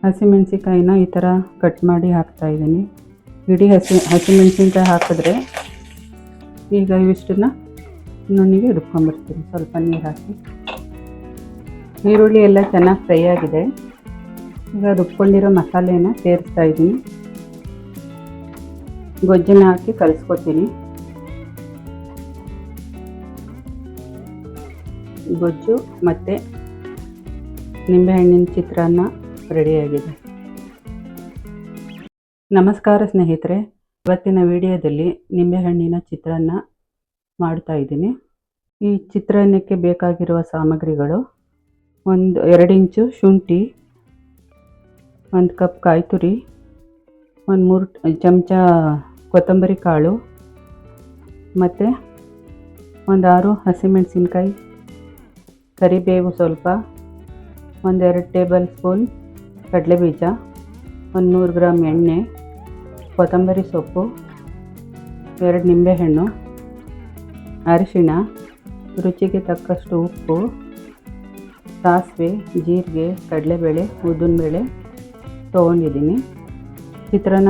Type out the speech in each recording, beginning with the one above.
ಹಸಿಮೆಣಸಿಕಾಯಿನ ಈ ಥರ ಕಟ್ ಮಾಡಿ ಹಾಕ್ತಾಯಿದ್ದೀನಿ. ಇಡೀ ಹಸಿಮೆಣಸಿನ್ಕಾಯಿ ಹಾಕಿದ್ರೆ ಈಗ ಇವಿಷ್ಟನ್ನು ನುಣ್ಣಿಗೆ ರುಬ್ಕೊಂಡ್ಬರ್ತೀನಿ. ಸ್ವಲ್ಪ ನೀರು ಹಾಕಿ. ಈರುಳ್ಳಿ ಎಲ್ಲ ಚೆನ್ನಾಗಿ ಫ್ರೈ ಆಗಿದೆ. ಈಗ ರುಬ್ಕೊಂಡಿರೋ ಮಸಾಲೆನ ಸೇರಿಸ್ತಾ ಇದ್ದೀನಿ. ಗೊಜ್ಜನ್ನ ಹಾಕಿ ಕಲಿಸ್ಕೊತೀನಿ. ಗೊಜ್ಜು ಮತ್ತು ನಿಂಬೆಹಣ್ಣಿನ ಚಿತ್ರಾನ್ನ ರೆಡಿಯಾಗಿದೆ. ನಮಸ್ಕಾರ ಸ್ನೇಹಿತರೆ, ಇವತ್ತಿನ ವಿಡಿಯೋದಲ್ಲಿ ನಿಂಬೆಹಣ್ಣಿನ ಚಿತ್ರಾನ್ನ ಮಾಡ್ತಾ ಇದ್ದೀನಿ. ಈ ಚಿತ್ರಾನ್ನಕ್ಕೆ ಬೇಕಾಗಿರುವ ಸಾಮಗ್ರಿಗಳು: 2 ಇಂಚು ಶುಂಠಿ, 1 ಕಪ್ ಕಾಯಿ ತುರಿ, 3 ಚಮಚ ಕೊತ್ತಂಬರಿ ಕಾಳು ಮತ್ತು 6 ಹಸಿಮೆಣಸಿನ್ಕಾಯಿ, ಕರಿಬೇವು ಸ್ವಲ್ಪ, 2 ಟೇಬಲ್ ಸ್ಪೂನ್ ಕಡಲೆಬೀಜ, 100 ಗ್ರಾಮ್ ಎಣ್ಣೆ, ಕೊತ್ತಂಬರಿ ಸೊಪ್ಪು, 2 ನಿಂಬೆಹಣ್ಣು, ಅರಿಶಿಣ, ರುಚಿಗೆ ತಕ್ಕಷ್ಟು ಉಪ್ಪು, ಸಾಸಿವೆ, ಜೀರಿಗೆ, ಕಡಲೆಬೇಳೆ, ಉದ್ದಿನಬೇಳೆ ತೊಗೊಂಡಿದ್ದೀನಿ. ಚಿತ್ರಾನ್ನ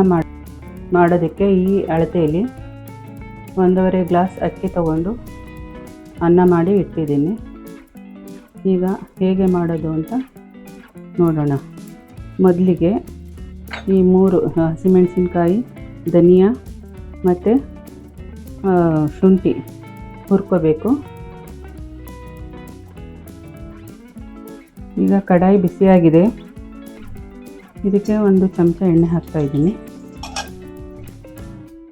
ಮಾಡೋದಕ್ಕೆ ಈ ಅಳತೆಯಲ್ಲಿ 1.5 ಗ್ಲಾಸ್ ಅಕ್ಕಿ ತೊಗೊಂಡು ಅನ್ನ ಮಾಡಿ ಇಟ್ಟಿದ್ದೀನಿ. ಈಗ ಹೇಗೆ ಮಾಡೋದು ಅಂತ ನೋಡೋಣ. ಮೊದಲಿಗೆ ಈ 3 ಹಸಿಮೆಣಸಿನ್ಕಾಯಿ, ಧನಿಯಾ ಮತ್ತು ಶುಂಠಿ ಹುರ್ಕೋಬೇಕು. ಈಗ ಕಡಾಯಿ ಬಿಸಿಯಾಗಿದೆ. ಇದಕ್ಕೆ 1 ಚಮಚ ಎಣ್ಣೆ ಹಾಕ್ತಾಯಿದ್ದೀನಿ.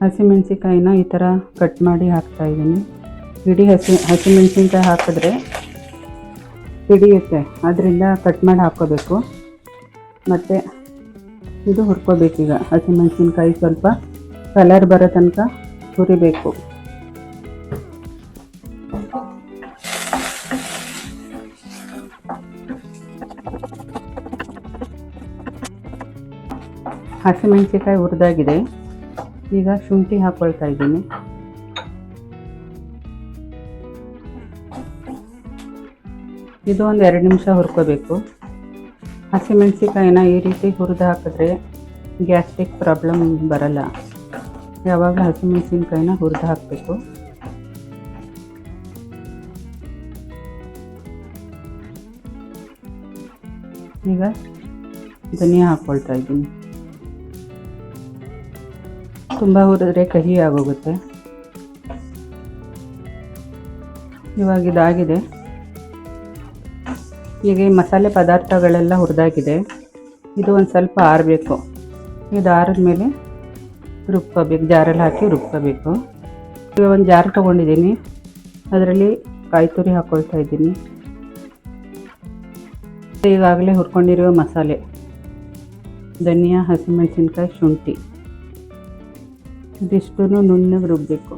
ಹಸಿಮೆಣಸಿನ್ಕಾಯಿನ ಈ ಥರ ಕಟ್ ಮಾಡಿ ಹಾಕ್ತಾಯಿದ್ದೀನಿ. ಇಡೀ ಹಸಿಮೆಣಸಿನ್ಕಾಯಿ ಹಾಕಿದ್ರೆ ಹಿಡಿಯುತ್ತೆ, ಅದರಿಂದ ಕಟ್ ಮಾಡಿ ಹಾಕ್ಕೋಬೇಕು. ಮತ್ತು ಇದು ಹುರ್ಕೋಬೇಕೀಗ. ಹಸಿಮೆಣಸಿನ್ಕಾಯಿ ಸ್ವಲ್ಪ ಕಲರ್ ಬರೋ ತನಕ ಹುರಿಬೇಕು. ಹಸಿಮೆಣಸಿನ್ಕಾಯಿ ಹುರಿದಾಗಿದೆ. ಈಗ ಶುಂಠಿ ಹಾಕ್ಕೊಳ್ತಾ ಇದ್ದೀನಿ. ಇದು 2 ನಿಮಿಷ ಹುರ್ಕೋಬೇಕು. ಹಸಿಮೆಣಸಿನ್ಕಾಯಿನ ಈ ರೀತಿ ಹುರಿದು ಹಾಕಿದ್ರೆ ಗ್ಯಾಸ್ಟ್ರಿಕ್ ಪ್ರಾಬ್ಲಮ್ ಬರಲ್ಲ. ಯಾವಾಗಲೂ ಹಸಿಮೆಣಸಿನ್ಕಾಯಿನ ಹುರಿದು ಹಾಕಬೇಕು. ಈಗ ಧನಿಯಾ ಹಾಕ್ಕೊಳ್ತಾ ಇದ್ದೀನಿ. ತುಂಬ ಹುರಿದ್ರೆ ಕಹಿ ಆಗೋಗುತ್ತೆ. ಇವಾಗ ಇದಾಗಿದೆ. ಈಗ ಈ ಮಸಾಲೆ ಪದಾರ್ಥಗಳೆಲ್ಲ ಹುರಿದಾಗಿದೆ. ಇದು ಒಂದು ಸ್ವಲ್ಪ ಆರಬೇಕು. ಇದು ಆರಿದ ಮೇಲೆ ರುಬ್ಕೋಬೇಕು. ಜಾರಲ್ಲಿ ಹಾಕಿ ರುಬ್ಕೋಬೇಕು. ಈಗ ಒಂದು ಜಾರ್ ತೊಗೊಂಡಿದ್ದೀನಿ. ಅದರಲ್ಲಿ ಕಾಯಿ ತುರಿ ಹಾಕ್ಕೊಳ್ತಾ ಇದ್ದೀನಿ. ಈಗಾಗಲೇ ಹುರ್ಕೊಂಡಿರೋ ಮಸಾಲೆ, ಧನಿಯಾ, ಹಸಿಮೆಣಸಿನ್ಕಾಯಿ, ಶುಂಠಿ ಇದಿಷ್ಟು ನುಣ್ಣಗೆ ರುಬ್ಬಬೇಕು.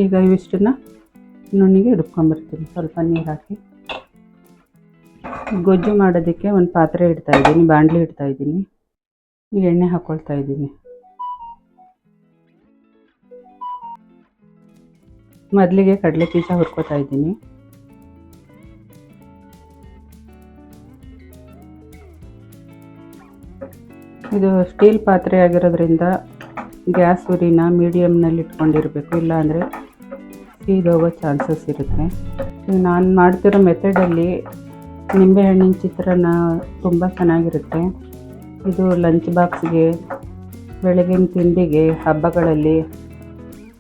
ಈಗ ಇವಿಷ್ಟನ್ನು ನುಣ್ಣಿಗೆ ರುಬ್ಕೊಂಬರ್ತೀನಿ. ಸ್ವಲ್ಪ ನೀರು ಹಾಕಿ. ಗೊಜ್ಜು ಮಾಡೋದಕ್ಕೆ ಒಂದು ಪಾತ್ರೆ ಇಡ್ತಾಯಿದ್ದೀನಿ, ಬಾಣಲಿ ಇಡ್ತಾಯಿದ್ದೀನಿ. ಈಗ ಎಣ್ಣೆ ಹಾಕ್ಕೊಳ್ತಾ ಇದ್ದೀನಿ. ಮೊದಲಿಗೆ ಕಡಲೆ ಬೀಜ ಹುರ್ಕೋತಾ ಇದ್ದೀನಿ. ಇದು ಸ್ಟೀಲ್ ಪಾತ್ರೆ ಆಗಿರೋದ್ರಿಂದ ಗ್ಯಾಸ್ ಉರಿನ ಮೀಡಿಯಮ್ನಲ್ಲಿ ಇಟ್ಕೊಂಡಿರಬೇಕು, ಇಲ್ಲಾಂದರೆ ಸೀದೋಗೋ ಚಾನ್ಸಸ್ ಇರುತ್ತೆ. ನಾನು ಮಾಡ್ತಿರೋ ಮೆಥಡಲ್ಲಿ ನಿಂಬೆಹಣ್ಣಿನ ಚಿತ್ರಾನ್ನ ತುಂಬ ಚೆನ್ನಾಗಿರುತ್ತೆ. ಇದು ಲಂಚ್ ಬಾಕ್ಸ್ಗೆ, ಬೆಳಗಿನ ತಿಂಡಿಗೆ, ಹಬ್ಬಗಳಲ್ಲಿ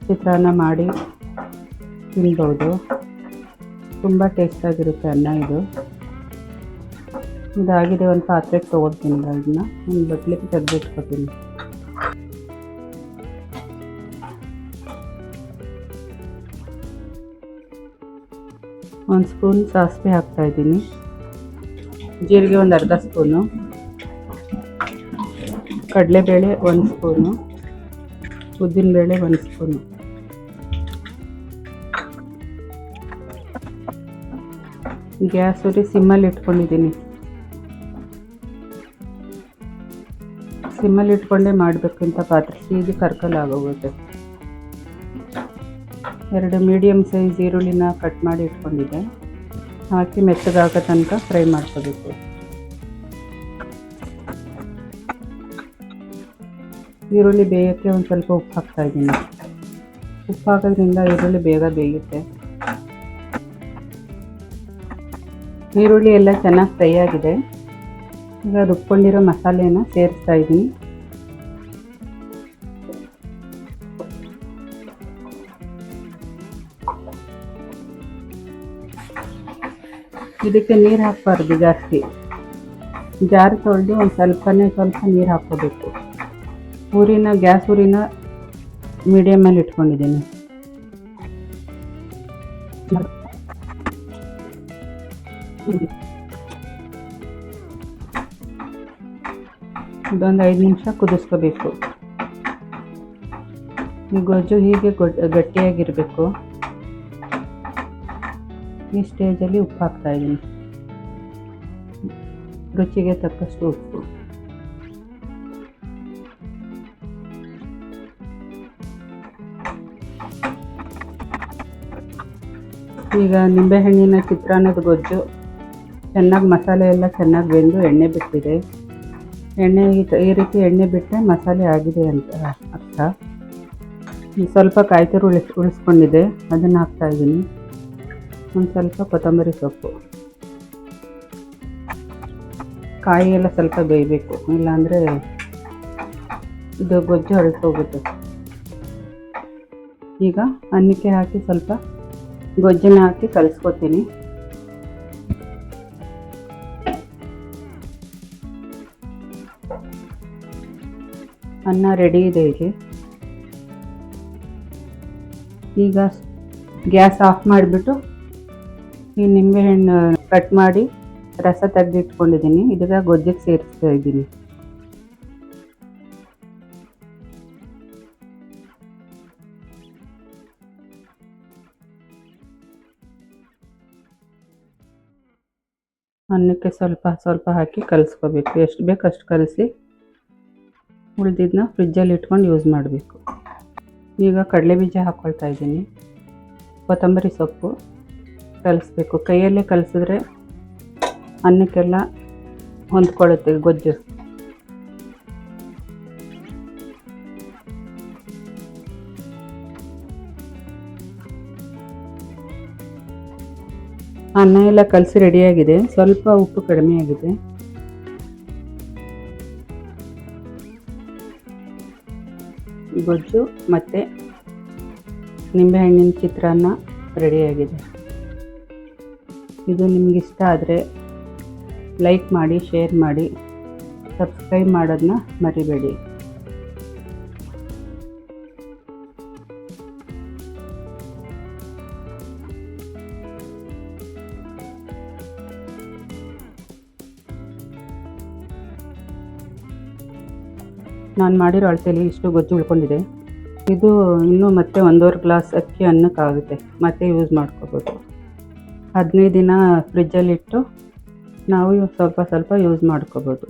ಚಿತ್ರಾನ್ನ ಮಾಡಿ ತಿನ್ಬೋದು. ತುಂಬ ಟೇಸ್ಟಾಗಿರುತ್ತೆ ಅನ್ನ ಇದು. ಇದಾಗಿದೆ. ಒಂದು ಪಾತ್ರೆಗೆ ತೊಗೊಳ್ತೀನಿ. ಇದನ್ನ ಒಂದು ಬಟ್ಲಿಗೆ ತೆಗೆದಿಟ್ಕೊತೀನಿ. ಒಂದು ಸ್ಪೂನ್ ಸಾಸಿವೆ ಹಾಕ್ತಾಯಿದ್ದೀನಿ. ಜೀರಿಗೆ ಒಂದು ಅರ್ಧ ಸ್ಪೂನು, ಕಡಲೆಬೇಳೆ 1 ಸ್ಪೂನು, ಉದ್ದಿನಬೇಳೆ 1 ಸ್ಪೂನು. ಗ್ಯಾಸ್ ಉರಿ ಸಿಮ್ಮಲ್ಲಿ ಇಟ್ಕೊಂಡಿದ್ದೀನಿ. ಸಿಮ್ಮಲ್ಲಿ ಇಟ್ಕೊಂಡೇ ಮಾಡಬೇಕಂತ ಪಾತ್ರೆ ಸೀದಿ ಕರ್ಕಲಾಗೋಗುತ್ತೆ. 2 ಮೀಡಿಯಮ್ ಸೈಜ್ ಈರುಳ್ಳಿನ ಕಟ್ ಮಾಡಿ ಇಟ್ಕೊಂಡಿದ್ದೆ. ಹಾಕಿ ಮೆತ್ತಗಾಗೋ ತನಕ ಫ್ರೈ ಮಾಡ್ಕೋಬೇಕು. ಈರುಳ್ಳಿ ಬೇಯೋಕ್ಕೆ ಒಂದು ಸ್ವಲ್ಪ ಉಪ್ಪು ಹಾಕ್ತಾಯಿದ್ದೀನಿ. ಉಪ್ಪು ಹಾಕೋದ್ರಿಂದ ಈರುಳ್ಳಿ ಬೇಗ ಬೇಯುತ್ತೆ. ಈರುಳ್ಳಿ ಎಲ್ಲ ಚೆನ್ನಾಗಿ ಫ್ರೈ ಆಗಿದೆ. ಈಗ ರುಬ್ಕೊಂಡಿರೋ ಮಸಾಲೆಯನ್ನು ಸೇರಿಸ್ತಾ ಇದ್ದೀನಿ. ಇದಕ್ಕೆ ನೀರು ಹಾಕಬಾರ್ದು ಜಾಸ್ತಿ. ಜಾರು ತೊಳೆದು ಒಂದು ಸ್ವಲ್ಪ ನೀರು ಹಾಕ್ಕೋಬೇಕು. ಗ್ಯಾಸ್ ಊರಿನ ಮೀಡಿಯಮಲ್ಲಿ ಇಟ್ಕೊಂಡಿದ್ದೀನಿ. ಇದೊಂದು 5 ನಿಮಿಷ ಕುದಿಸ್ಕೋಬೇಕು. ಈ ಗೊಜ್ಜು ಹೀಗೆ ಗಟ್ಟಿಯಾಗಿರಬೇಕು. ಈ ಸ್ಟೇಜಲ್ಲಿ ಉಪ್ಪು ಹಾಕ್ತಾಯಿದ್ದೀನಿ. ರುಚಿಗೆ ತಕ್ಕಷ್ಟು ಉಪ್ಪು. ಈಗ ನಿಂಬೆಹಣ್ಣಿನ ಚಿತ್ರಾನ್ನದ ಗೊಜ್ಜು ಚೆನ್ನಾಗಿ ಮಸಾಲೆ ಎಲ್ಲ ಚೆನ್ನಾಗಿ ಬೆಂದು ಎಣ್ಣೆ ಬಿಟ್ಟಿದೆ. ಈ ರೀತಿ ಎಣ್ಣೆ ಬಿಟ್ಟರೆ ಮಸಾಲೆ ಆಗಿದೆ ಅಂತ ಅರ್ಥ. ಸ್ವಲ್ಪ ಕಾಯಿ ತುರಿ ಉಳಿಸ್ಕೊಂಡಿದೆ, ಅದನ್ನು ಹಾಕ್ತಾಯಿದ್ದೀನಿ. ಒಂದು ಸ್ವಲ್ಪ ಕೊತ್ತಂಬರಿ ಸೊಪ್ಪು. ಕಾಯಿ ಎಲ್ಲ ಸ್ವಲ್ಪ ಬೇಯಬೇಕು, ಇಲ್ಲಾಂದರೆ ಇದು ಗೊಜ್ಜು ಅಳಿಸೋಗುತ್ತೆ. ಈಗ ಅನ್ನಕ್ಕೆ ಹಾಕಿ ಸ್ವಲ್ಪ ಗೊಜ್ಜನ್ನ ಹಾಕಿ ಕಲಿಸ್ಕೊತೀನಿ. ಅನ್ನ ರೆಡಿ ಇದೆ ಇಲ್ಲಿ. ಈಗ ಗ್ಯಾಸ್ ಆಫ್ ಮಾಡಿಬಿಟ್ಟು ಈ ನಿಂಬೆಹಣ್ಣು ಕಟ್ ಮಾಡಿ ರಸ ತೆಗೆದಿಟ್ಕೊಂಡಿದ್ದೀನಿ. ಇದೀಗ ಗೊಜ್ಜಿಗೆ ಸೇರಿಸ್ತಾ ಇದ್ದೀನಿ. ಅನ್ನಕ್ಕೆ ಸ್ವಲ್ಪ ಹಾಕಿ ಕಲಿಸ್ಕೋಬೇಕು. ಎಷ್ಟು ಬೇಕು ಅಷ್ಟು ಕಲಸಿ ಉಳಿದಿದ್ದನ್ನ ಫ್ರಿಜ್ಜಲ್ಲಿ ಇಟ್ಕೊಂಡು ಯೂಸ್ ಮಾಡಬೇಕು. ಈಗ ಕಡಲೆ ಬೀಜ ಹಾಕ್ಕೊಳ್ತಾ ಇದ್ದೀನಿ. ಕೊತ್ತಂಬರಿ ಸೊಪ್ಪು ಕಲಿಸ್ಬೇಕು. ಕೈಯಲ್ಲೇ ಕಲಿಸಿದ್ರೆ ಅನ್ನಕ್ಕೆಲ್ಲ ಹೊಂದ್ಕೊಳ್ಳುತ್ತೆ ಗೊಜ್ಜು. ಅನ್ನ ಎಲ್ಲ ಕಲಸಿ ರೆಡಿಯಾಗಿದೆ. ಸ್ವಲ್ಪ ಉಪ್ಪು ಕಡಿಮೆ ಆಗಿದೆ. ಗೊಜ್ಜು ಮತ್ತು ನಿಂಬೆಹಣ್ಣಿನ ಚಿತ್ರಾನ್ನ ರೆಡಿಯಾಗಿದೆ. ಇದು ನಿಮಗಿಷ್ಟ ಆದರೆ ಲೈಕ್ ಮಾಡಿ, ಶೇರ್ ಮಾಡಿ, ಸಬ್ಸ್ಕ್ರೈಬ್ ಮಾಡೋದನ್ನ ಮರಿಬೇಡಿ. ನಾನು ಮಾಡಿರೋ ಅಳತೆಯಲ್ಲಿ ಇಷ್ಟು ಗೊಜ್ಜು ಉಳ್ಕೊಂಡಿದೆ. ಇದು ಇನ್ನೂ ಮತ್ತೆ 1.5 ಗ್ಲಾಸ್ ಅಕ್ಕಿ ಅನ್ನಕ್ಕಾಗುತ್ತೆ. ಮತ್ತೆ ಯೂಸ್ ಮಾಡ್ಕೋಬೋದು. 15 ದಿನ ಫ್ರಿಜ್ಜಲ್ಲಿಟ್ಟು ನಾವು ಸ್ವಲ್ಪ ಯೂಸ್ ಮಾಡ್ಕೋಬೋದು.